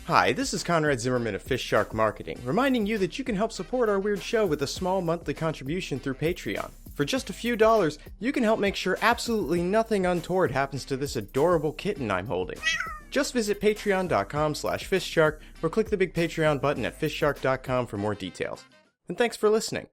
Hi, this is Conrad Zimmerman of FistShark Marketing, reminding you that you can help support our weird show with a small monthly contribution through Patreon. For just a few dollars, you can help make sure absolutely nothing untoward happens to this adorable kitten I'm holding. Just visit patreon.com/fistshark or click the big Patreon button at fistshark.com for more details. And thanks for listening.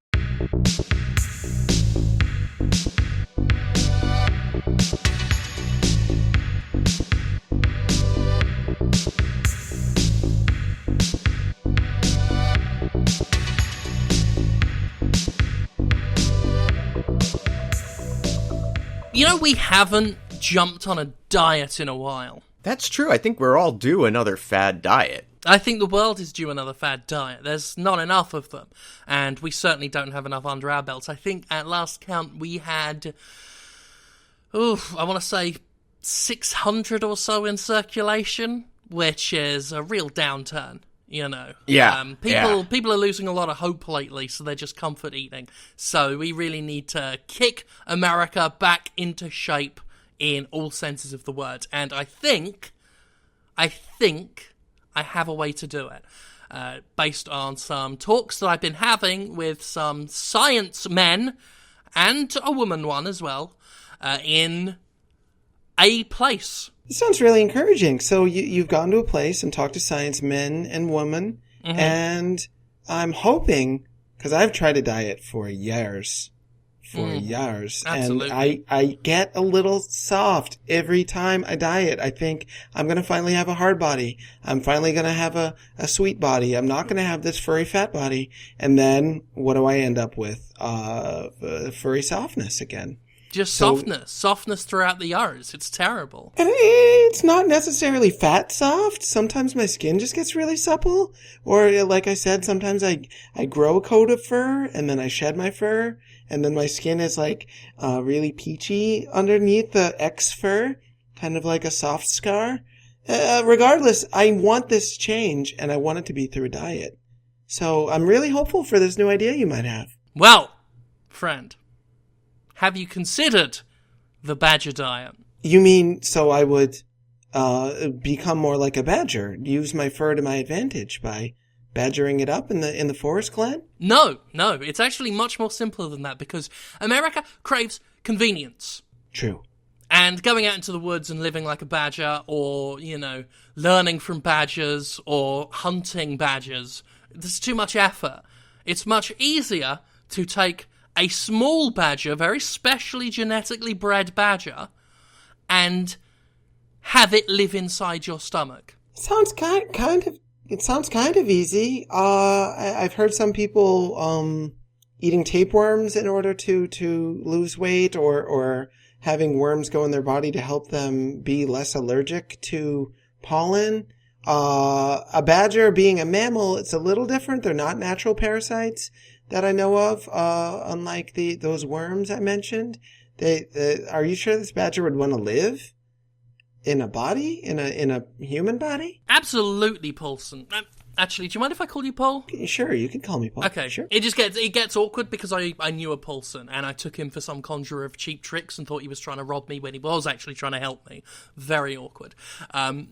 You know, we haven't jumped on a diet in a while. That's true. I think we're all due another fad diet. I think the world is due another fad diet. There's not enough of them. And we certainly don't have enough under our belts. I think at last count we had, I want to say 600 or so in circulation, which is a real downturn. You know, people are losing a lot of hope lately, so they're just comfort eating. So we really need to kick America back into shape in all senses of the word. And I think I have a way to do it, based on some talks that I've been having with some science men and a woman one as well, in a place. It sounds really encouraging. So you've gone to a place and talked to science men and women, and I'm hoping, because I've tried a diet for years, Absolutely. and I get a little soft every time I diet. I think I'm going to finally have a hard body. I'm finally going to have a sweet body. I'm not going to have this furry fat body. And then what do I end up with? Furry softness again. Just softness throughout the yards. It's terrible. And it's not necessarily fat soft. Sometimes my skin just gets really supple. Or like I said, sometimes I grow a coat of fur and then I shed my fur. And then my skin is like really peachy underneath the X fur. Kind of like a soft scar. Regardless, I want this change and I want it to be through a diet. So I'm really hopeful for this new idea you might have. Well, friend, have you considered the badger diet? You mean so I would become more like a badger, use my fur to my advantage by badgering it up in the forest clan? No, it's actually much more simpler than that, because America craves convenience. True. And going out into the woods and living like a badger, or, learning from badgers, or hunting badgers, there's too much effort. It's much easier to take a small badger, very specially genetically bred badger, and have it live inside your stomach. Sounds it sounds kind of easy. I've heard some people eating tapeworms in order to lose weight, or having worms go in their body to help them be less allergic to pollen. A badger being a mammal, it's a little different. They're not natural parasites that I know of, unlike those worms I mentioned. Are you sure this badger would want to live in a body, in a human body? Absolutely, Paulson. Actually, do you mind if I call you Paul? Sure, you can call me Paul. Okay, sure. It gets awkward because I knew a Paulson, and I took him for some conjurer of cheap tricks and thought he was trying to rob me when he was actually trying to help me. Very awkward.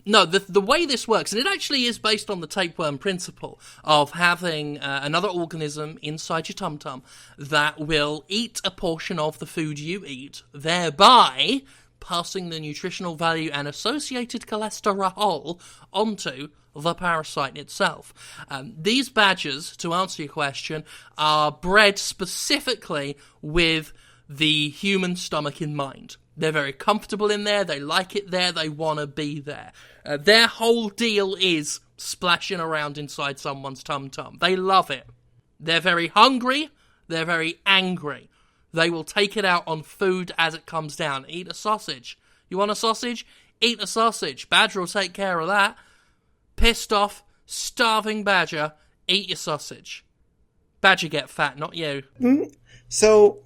No, the way this works, and it actually is based on the tapeworm principle of having another organism inside your tum-tum that will eat a portion of the food you eat, thereby passing the nutritional value and associated cholesterol onto the parasite itself. These badgers, to answer your question, are bred specifically with the human stomach in mind. They're very comfortable in there, they like it there, they want to be there. Their whole deal is splashing around inside someone's tum-tum. They love it. They're very hungry, they're very angry. They will take it out on food as it comes down. Eat a sausage. You want a sausage? Eat a sausage. Badger will take care of that. Pissed off, starving badger, eat your sausage. Badger get fat, not you. So,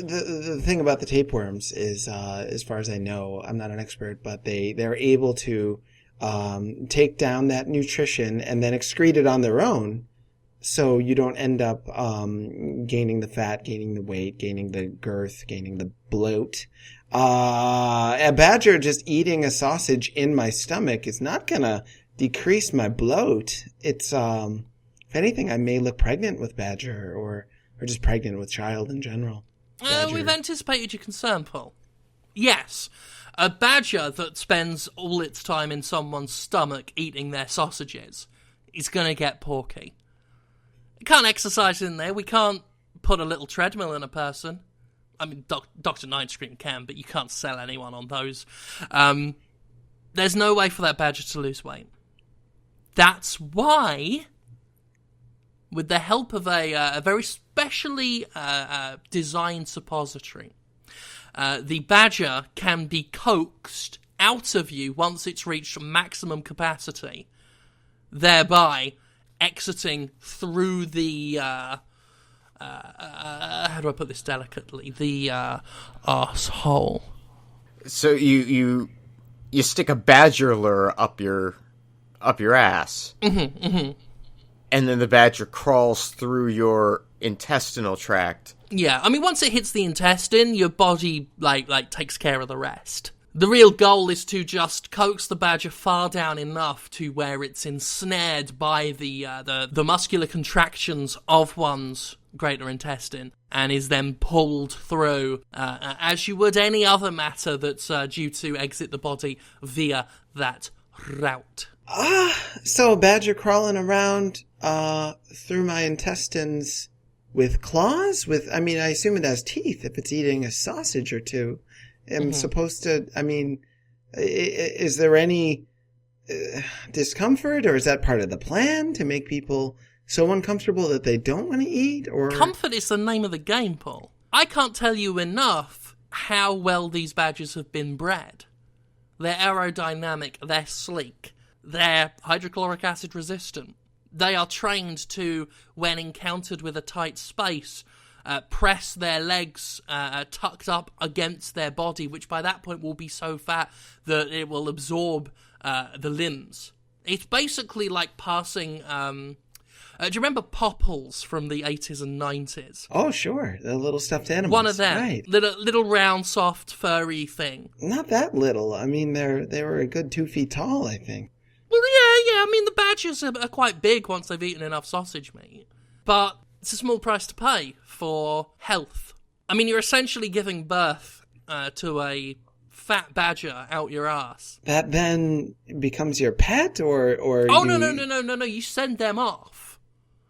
the thing about the tapeworms is, as far as I know, I'm not an expert, but they're able to take down that nutrition and then excrete it on their own, so you don't end up gaining the fat, gaining the weight, gaining the girth, gaining the bloat. A badger just eating a sausage in my stomach is not gonna decrease my bloat. It's, if anything, I may look pregnant with Badger or just pregnant with child in general. We've anticipated your concern, Paul. Yes, a badger that spends all its time in someone's stomach eating their sausages is going to get porky. We can't exercise in there. We can't put a little treadmill in a person. I mean, Dr. Nine Scream can, but you can't sell anyone on those. There's no way for that badger to lose weight. That's why, with the help of a very specially designed suppository, the badger can be coaxed out of you once it's reached maximum capacity, thereby exiting through the, how do I put this delicately, the arsehole. So you stick a badger lure up your ass, and then the badger crawls through your intestinal tract. Yeah, I mean, once it hits the intestine, your body, like takes care of the rest. The real goal is to just coax the badger far down enough to where it's ensnared by the muscular contractions of one's greater intestine, and is then pulled through, as you would any other matter that's due to exit the body via that route. So a badger crawling around through my intestines with claws? I assume it has teeth if it's eating a sausage or two. I'm supposed to, is there any discomfort, or is that part of the plan to make people so uncomfortable that they don't want to eat? Or comfort is the name of the game, Paul. I can't tell you enough how well these badgers have been bred. They're aerodynamic, they're sleek, they're hydrochloric acid resistant. They are trained to, when encountered with a tight space, press their legs tucked up against their body, which by that point will be so fat that it will absorb the limbs. It's basically like passing... do you remember Popples from the 80s and 90s? Oh, sure. The little stuffed animals. One of them. Right. Little round, soft, furry thing. Not that little. They were a good 2 feet tall, I think. Well, yeah. I mean, the badgers are quite big once they've eaten enough sausage meat. But it's a small price to pay for health. I mean, you're essentially giving birth to a fat badger out your ass. That then becomes your pet, or Oh, no. You send them off.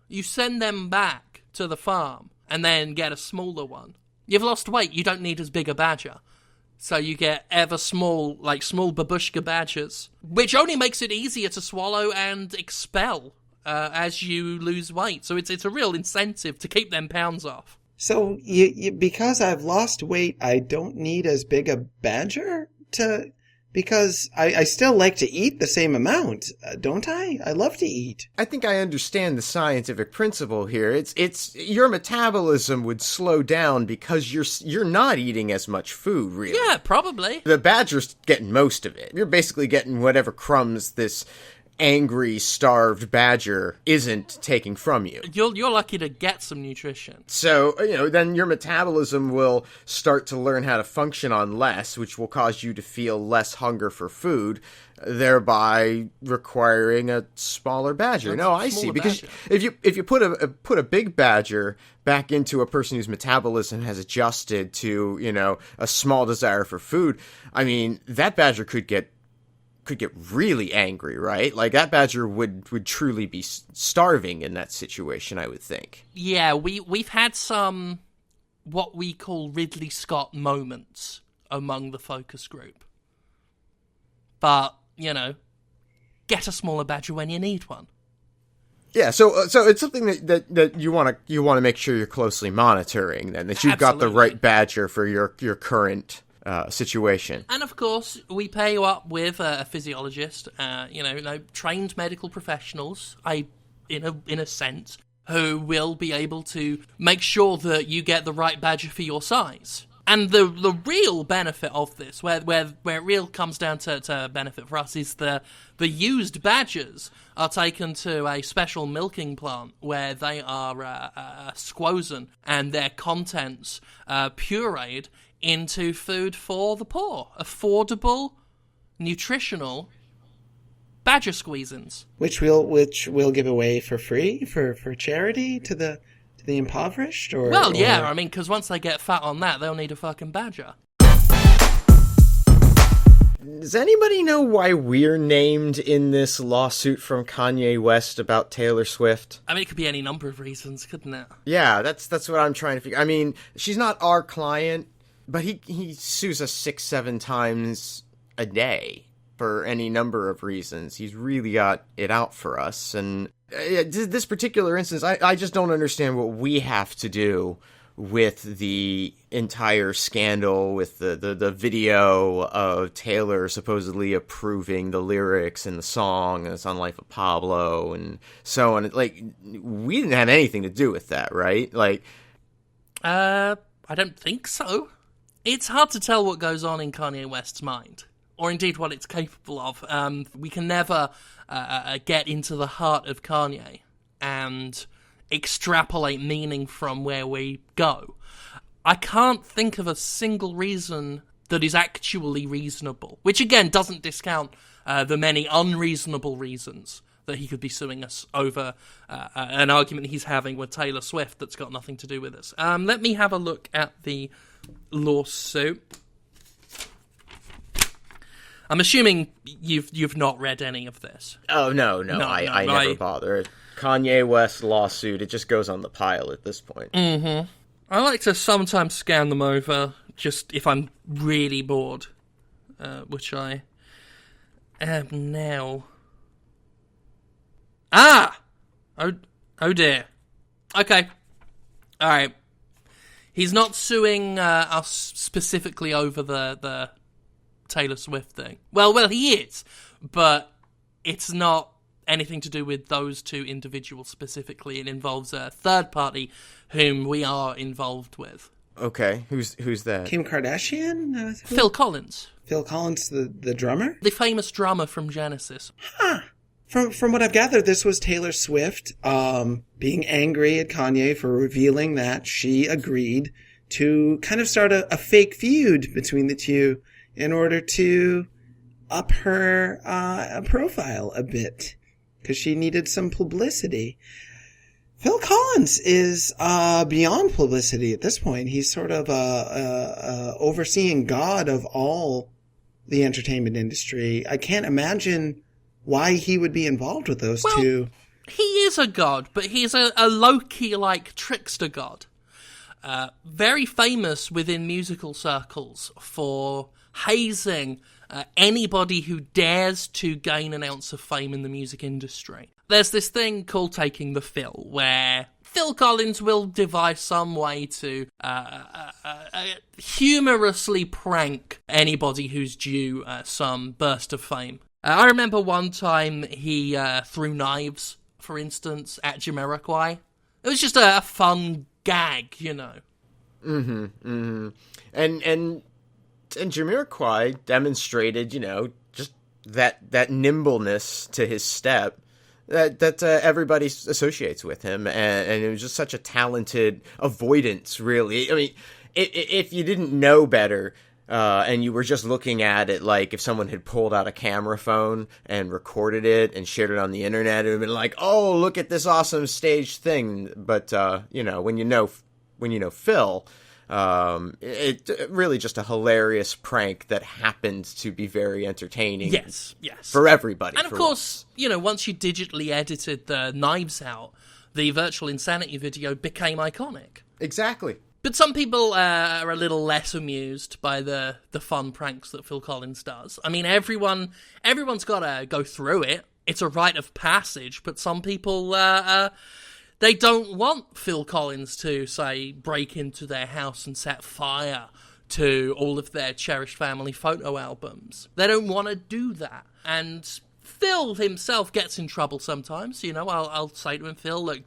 You send them back to the farm and then get a smaller one. You've lost weight. You don't need as big a badger. So you get ever small, like small babushka badgers, which only makes it easier to swallow and expel as you lose weight. So it's a real incentive to keep them pounds off. So you because I've lost weight, I don't need as big a badger because I still like to eat the same amount, don't I? I love to eat. I think I understand the scientific principle here. It's your metabolism would slow down because you're not eating as much food, really. Yeah, probably. The badger's getting most of it. You're basically getting whatever crumbs this angry, starved badger isn't taking from you. You're lucky to get some nutrition. So, then your metabolism will start to learn how to function on less, which will cause you to feel less hunger for food, thereby requiring a smaller badger. No, I see. Because if you put a big badger back into a person whose metabolism has adjusted to, a small desire for food, I mean, that badger could get really angry, right? Like, that badger would truly be starving in that situation, I would think. Yeah, we've had some what we call Ridley Scott moments among the focus group. But, get a smaller badger when you need one. Yeah, so it's something that you want to make sure you're closely monitoring, then, that you've got the right badger for your current situation. And of course, we pair you up with a physiologist, trained medical professionals, in a sense, who will be able to make sure that you get the right badger for your size. And the real benefit of this, where it real comes down to benefit for us, is the used badgers are taken to a special milking plant where they are squozen and their contents pureed into food for the poor. Affordable, nutritional badger squeezins. Which we'll give away for free for charity to the impoverished, or well, yeah, I mean, because once they get fat on that, they'll need a fucking badger. Does anybody know why we're named in this lawsuit from Kanye West about Taylor Swift? I mean, it could be any number of reasons, couldn't it? Yeah, that's what I'm trying to figure. I mean, she's not our client, but he sues us 6-7 times a day for any number of reasons. He's really got it out for us, and this particular instance, I just don't understand what we have to do with the entire scandal, with the video of Taylor supposedly approving the lyrics in the song, and it's on Life of Pablo, and so on. Like, we didn't have anything to do with that, right? Like, I don't think so. It's hard to tell what goes on in Kanye West's mind, or indeed what it's capable of. We can never get into the heart of Kanye and extrapolate meaning from where we go. I can't think of a single reason that is actually reasonable, which again doesn't discount the many unreasonable reasons that he could be suing us over an argument he's having with Taylor Swift that's got nothing to do with us. Let me have a look at the lawsuit. I'm assuming you've not read any of this. Oh, no, I never bother. Kanye West lawsuit, it just goes on the pile at this point. Mm-hmm. I like to sometimes scan them over, just if I'm really bored, which I am now. Ah! Oh dear. Okay. Alright. He's not suing us specifically over the Taylor Swift thing. Well, he is, but it's not anything to do with those two individuals specifically. It involves a third party whom we are involved with. Okay, who's that? Kim Kardashian? Phil Collins. Phil Collins, the drummer? The famous drummer from Genesis. Huh. From what I've gathered, this was Taylor Swift being angry at Kanye for revealing that she agreed to kind of start a fake feud between the two in order to up her profile a bit, because she needed some publicity. Phil Collins is beyond publicity at this point. He's sort of a overseeing god of all the entertainment industry. I can't imagine why he would be involved with those two. He is a god, but he's a Loki-like trickster god. Very famous within musical circles for hazing anybody who dares to gain an ounce of fame in the music industry. There's this thing called taking the Phil, where Phil Collins will devise some way to humorously prank anybody who's due some burst of fame. I remember one time he threw knives, for instance, at Jamiroquai. It was just a fun gag, you know. Mm-hmm, mm-hmm. And Jamiroquai demonstrated, you know, just that nimbleness to his step that everybody associates with him, and it was just such a talented avoidance, really. I mean, if you didn't know better, and you were just looking at it like if someone had pulled out a camera phone and recorded it and shared it on the internet, it would have been like, oh, look at this awesome staged thing. But, when you know Phil, it really just a hilarious prank that happened to be very entertaining. Yes. For everybody. And of course, once you digitally edited the knives out, the virtual insanity video became iconic. Exactly. But some people are a little less amused by the fun pranks that Phil Collins does. I mean, everyone's got to go through it. It's a rite of passage, but some people, they don't want Phil Collins to, say, break into their house and set fire to all of their cherished family photo albums. They don't want to do that. And Phil himself gets in trouble sometimes. I'll say to him, Phil, look,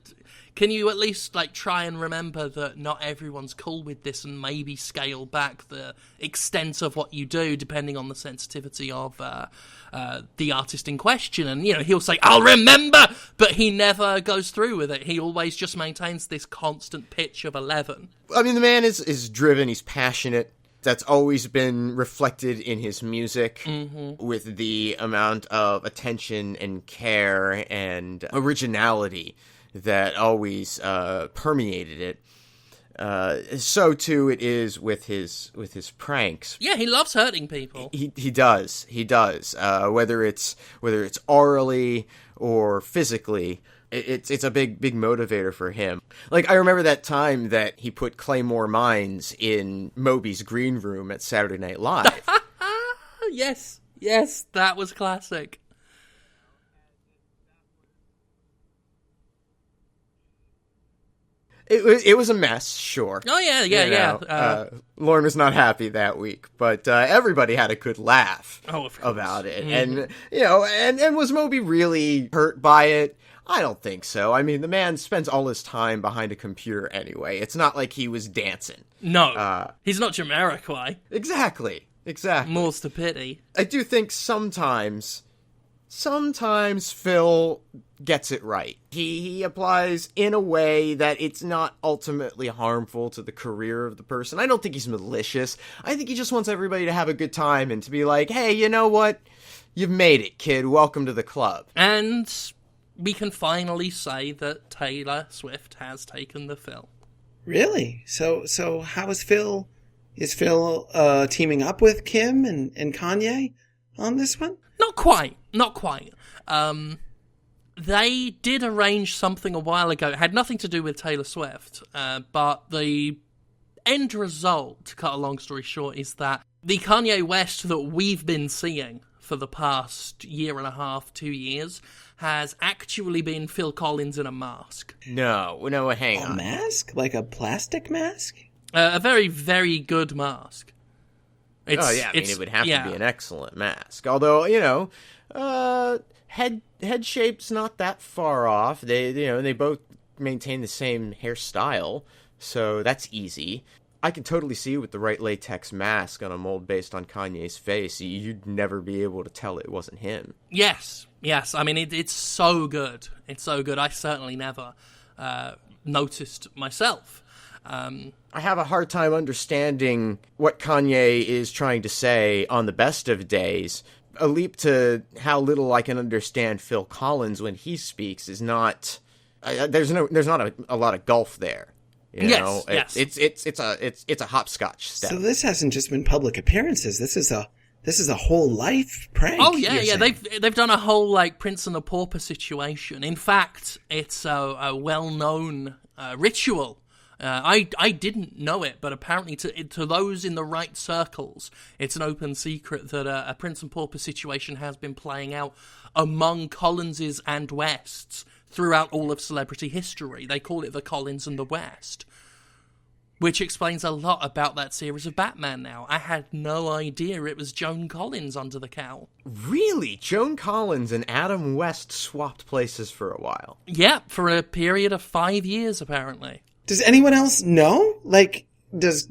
can you at least try and remember that not everyone's cool with this, and maybe scale back the extent of what you do depending on the sensitivity of the artist in question? And he'll say, I'll remember, but he never goes through with it. He always just maintains this constant pitch of 11. I mean, the man is driven. He's passionate. That's always been reflected in his music with the amount of attention and care and originality that always permeated it. So too it is with his pranks. Yeah, he loves hurting people. He does. Whether it's orally or physically, it's a big motivator for him. Like, I remember that time that he put Claymore Mines in Moby's green room at Saturday Night Live. Yes, that was classic. It was a mess, sure. Oh, yeah. Lauren was not happy that week, but everybody had a good laugh about it. And, and was Moby really hurt by it? I don't think so. I mean, the man spends all his time behind a computer anyway. It's not like he was dancing. No, he's not Jamiroquai. Exactly. More's to pity. I do think sometimes Phil gets it right. He applies in a way that it's not ultimately harmful to the career of the person. I don't think he's malicious. I think he just wants everybody to have a good time and to be like, hey, you know what? You've made it, kid. Welcome to the club. And we can finally say that Taylor Swift has taken the Phil. Really? So how is Phil? Is Phil teaming up with Kim and Kanye on this one? Not quite. They did arrange something a while ago. It had nothing to do with Taylor Swift, but the end result, to cut a long story short, is that the Kanye West that we've been seeing for the past year and a half, 2 years, has actually been Phil Collins in a mask. No, hang on. A mask? Like a plastic mask? A very, very good mask. It would have to be an excellent mask. Although, head shape's not that far off. They both maintain the same hairstyle, so that's easy. I can totally see with the right latex mask on a mold based on Kanye's face, you'd never be able to tell it wasn't him. Yes. I mean, it's so good. It's so good. I certainly never noticed myself. I have a hard time understanding what Kanye is trying to say on the best of days. A leap to how little I can understand Phil Collins when he speaks is not. There's not a lot of gulf there. Yes. It's a hopscotch step. So this hasn't just been public appearances. This is a whole life prank. Oh yeah. They've done a whole like Prince and the Pauper situation. In fact, it's a well-known ritual. I didn't know it, but apparently to those in the right circles, it's an open secret that a Prince and Pauper situation has been playing out among Collinses and Wests throughout all of celebrity history. They call it the Collins and the West, which explains a lot about that series of Batman now. I had no idea it was Joan Collins under the cowl. Really? Joan Collins and Adam West swapped places for a while? Yeah, for a period of 5 years, apparently. Does anyone else know? Like, does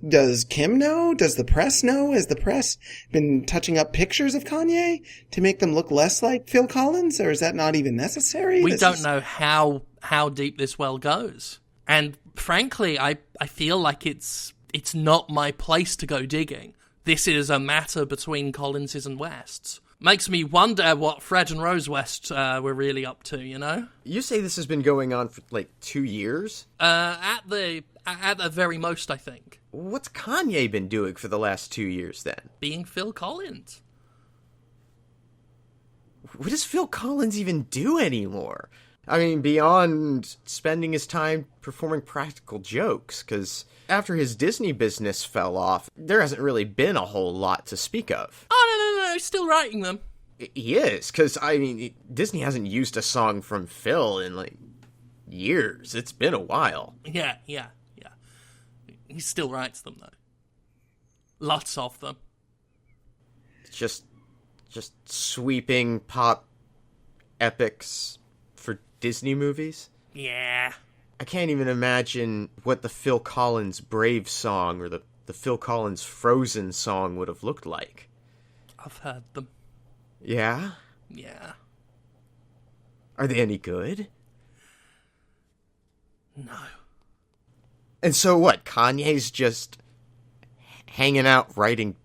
Kim know? Does the press know? Has the press been touching up pictures of Kanye to make them look less like Phil Collins? Or is that not even necessary? We don't know how deep this well goes. And frankly, I feel like it's not my place to go digging. This is a matter between Collinses and Wests. Makes me wonder what Fred and Rose West were really up to, you know? You say this has been going on for, 2 years? At the very most, I think. What's Kanye been doing for the last 2 years, then? Being Phil Collins. What does Phil Collins even do anymore? I mean, beyond spending his time performing practical jokes, because after his Disney business fell off, there hasn't really been a whole lot to speak of. Oh, no, he's still writing them. He is, because, I mean, Disney hasn't used a song from Phil in, years. It's been a while. Yeah. He still writes them, though. Lots of them. Just sweeping pop epics for Disney movies? Yeah. I can't even imagine what the Phil Collins Brave song or the Phil Collins Frozen song would have looked like. I've heard them. Yeah? Yeah. Are they any good? No. And so what? Kanye's just hanging out writing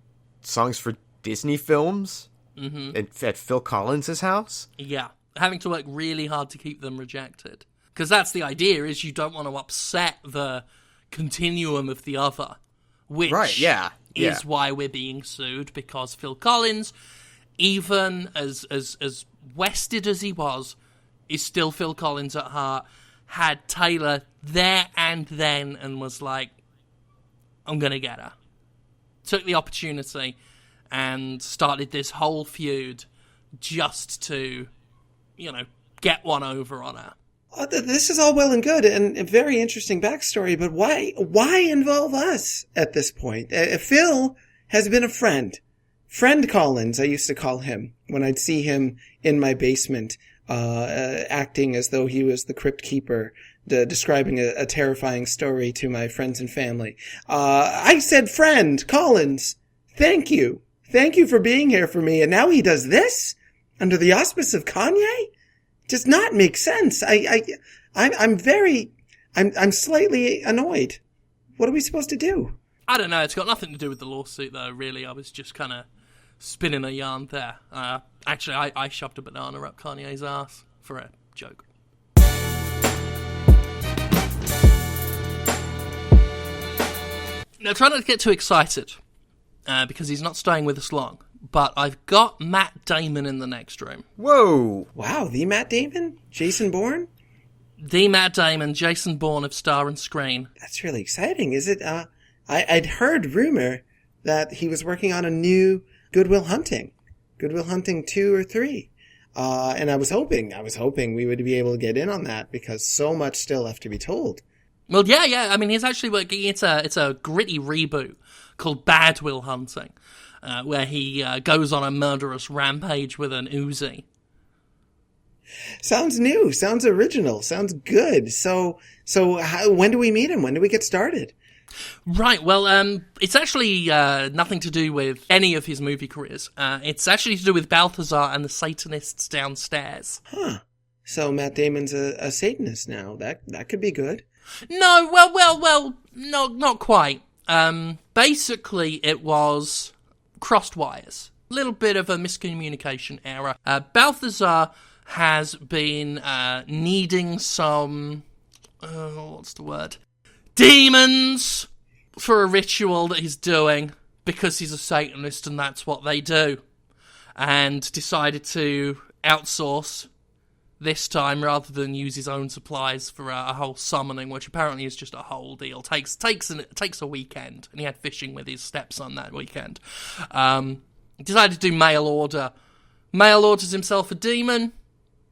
songs for Disney films at Phil Collins' house. Yeah, having to work really hard to keep them rejected. Because that's the idea, is you don't want to upset the continuum of the other. Which is why we're being sued, because Phil Collins, even as wested as he was, is still Phil Collins at heart, had Taylor there and then and was like, I'm going to get her. Took the opportunity and started this whole feud just to, get one over on her. This is all well and good and a very interesting backstory, but why involve us at this point? Phil has been a friend. Friend Collins, I used to call him when I'd see him in my basement, acting as though he was the crypt keeper, describing a terrifying story to my friends and family. I said, friend Collins, thank you. Thank you for being here for me. And now he does this under the auspice of Kanye? Does not make sense. I'm slightly annoyed. What are we supposed to do? I don't know. It's got nothing to do with the lawsuit, though, really. I was just kind of spinning a yarn there. Actually, I shoved a banana up Kanye's ass for a joke. Now, try not to get too excited, because he's not staying with us long. But I've got Matt Damon in the next room. Whoa! Wow, the Matt Damon? Jason Bourne? The Matt Damon, Jason Bourne of Star and Screen. That's really exciting. Is it? I'd heard rumor that he was working on a new Good Will Hunting 2 or 3. And I was hoping we would be able to get in on that because so much still left to be told. Well, yeah. I mean, he's actually working. It's a gritty reboot called Bad Will Hunting. Where he goes on a murderous rampage with an Uzi. Sounds new. Sounds original. Sounds good. So when do we meet him? When do we get started? Right. Well, it's actually nothing to do with any of his movie careers. It's actually to do with Balthazar and the Satanists downstairs. Huh. So Matt Damon's a Satanist now. That could be good. No. Well. No, not quite. Basically, it was crossed wires. Little bit of a miscommunication error. Balthazar has been needing some... what's the word? Demons for a ritual that he's doing because he's a Satanist and that's what they do. And decided to outsource this time rather than use his own supplies for a whole summoning, which apparently is just a whole deal. Takes a weekend, and he had fishing with his stepson that weekend. Decided to do mail order. Mail orders himself a demon.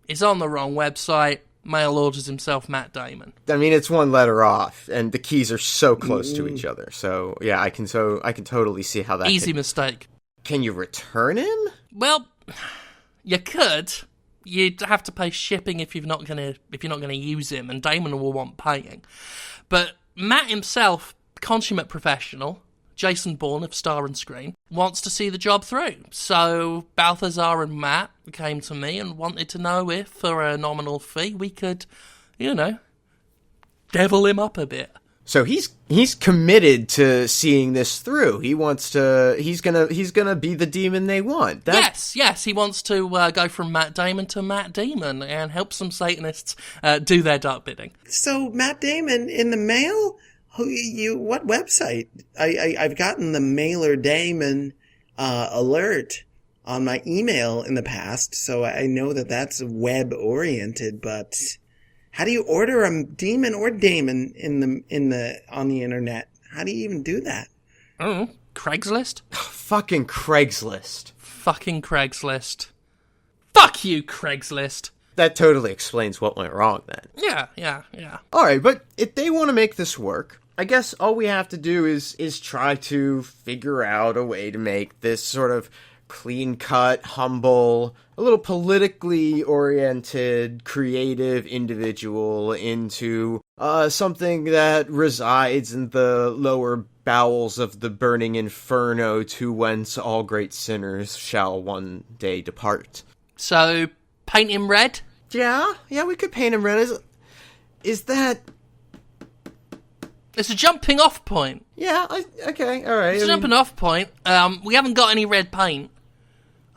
Is on the wrong website. Mail orders himself Matt Damon. I mean, it's one letter off, and the keys are so close to each other. So yeah, I can totally see how that. Easy mistake. Can you return him? Well, you could. You'd have to pay shipping if you're not gonna use him, and Damon will want paying. But Matt himself, consummate professional, Jason Bourne of Star and Screen, wants to see the job through. So Balthazar and Matt came to me and wanted to know if, for a nominal fee, we could, devil him up a bit. So he's committed to seeing this through. He's gonna be the demon they want. Yes. He wants to go from Matt Damon to Matt Demon and help some Satanists do their dark bidding. So Matt Damon in the mail? What website? I've gotten the Mailer Damon alert on my email in the past, so I know that that's web oriented. But how do you order a demon or Damon on the internet? How do you even do that? I don't know. Craigslist? Fucking Craigslist. Fucking Craigslist. Fuck you, Craigslist. That totally explains what went wrong then. Yeah. Alright, but if they want to make this work, I guess all we have to do is try to figure out a way to make this sort of clean-cut, humble, a little politically oriented, creative individual into something that resides in the lower bowels of the burning inferno to whence all great sinners shall one day depart. So, paint him red? Yeah, we could paint him red. Is that... It's a jumping off point. Yeah, okay, all right. It's a jumping off point. We haven't got any red paint.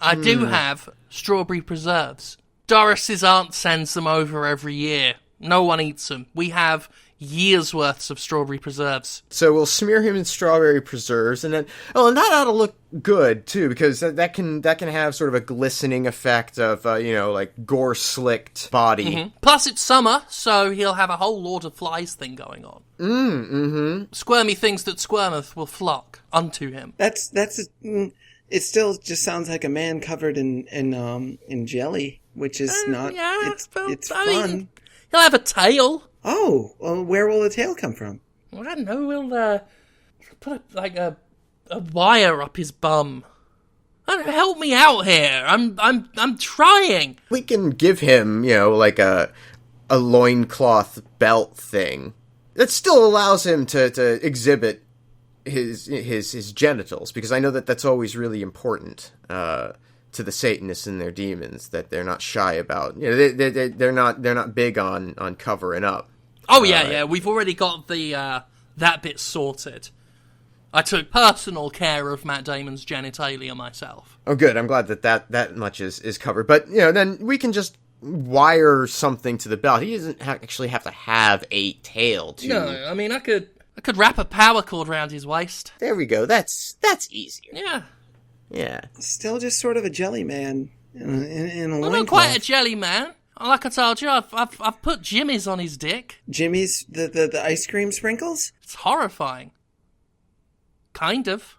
I do have strawberry preserves. Doris's aunt sends them over every year. No one eats them. We have years' worths of strawberry preserves. So we'll smear him in strawberry preserves, and then and that ought to look good too, because that can have sort of a glistening effect of like gore slicked body. Mm-hmm. Plus it's summer, so he'll have a whole Lord of Flies thing going on. Squirmy things that squirmeth will flock unto him. It still just sounds like a man covered in jelly, which is not. Yeah, it's fun. He'll have a tail. Oh, well, where will the tail come from? I don't know. We'll put a wire up his bum. Help me out here. I'm trying. We can give him, like a loincloth belt thing that still allows him to exhibit his genitals, because I know that's always really important to the Satanists and their demons, that they're not shy about. They're not big on covering up. Oh yeah. We've already got the that bit sorted. I took personal care of Matt Damon's genitalia myself. Oh, good. I'm glad that much is covered. But then we can just wire something to the belt. He doesn't actually have to have a tail. No, I mean I could wrap a power cord around his waist. There we go. That's easier. Yeah. Yeah. Still just sort of a jelly man in a loincloth. Not quite a jelly man. Like I told you, I've put Jimmy's on his dick. Jimmy's the ice cream sprinkles? It's horrifying. Kind of.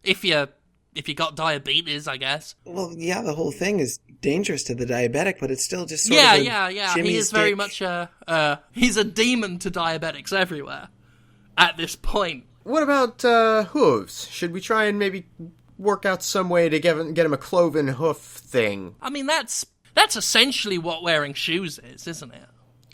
If you got diabetes, I guess. Well, yeah, the whole thing is dangerous to the diabetic, but it's still just sort of Yeah. Jimmy's He is very dick. much he's a demon to diabetics everywhere at this point. What about hooves? Should we try and maybe work out some way to get him a cloven hoof thing? I mean, that's essentially what wearing shoes is, isn't it?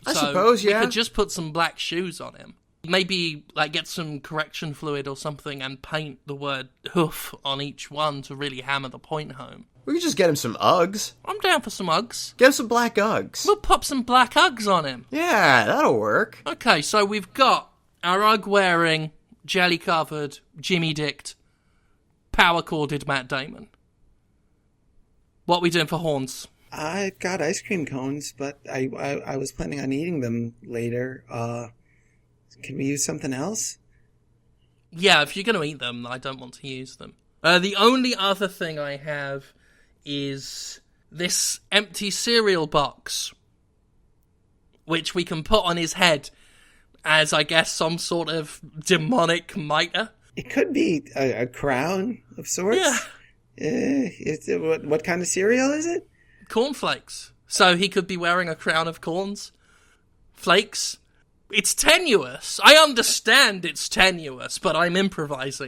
I suppose, yeah. We could just put some black shoes on him. Maybe, get some correction fluid or something and paint the word hoof on each one to really hammer the point home. We could just get him some Uggs. I'm down for some Uggs. Get him some black Uggs. We'll pop some black Uggs on him. Yeah, that'll work. Okay, so we've got our Ugg-wearing, jelly-covered, Jimmy-dicked, power-corded Matt Damon. What are we doing for horns? I got ice cream cones, but I was planning on eating them later. Can we use something else? Yeah, if you're going to eat them, I don't want to use them. The only other thing I have is this empty cereal box, which we can put on his head as, I guess, some sort of demonic mitre. It could be a crown of sorts. Yeah. What kind of cereal is it? Cornflakes. So he could be wearing a crown of corns. Flakes. It's tenuous. I understand it's tenuous, but I'm improvising.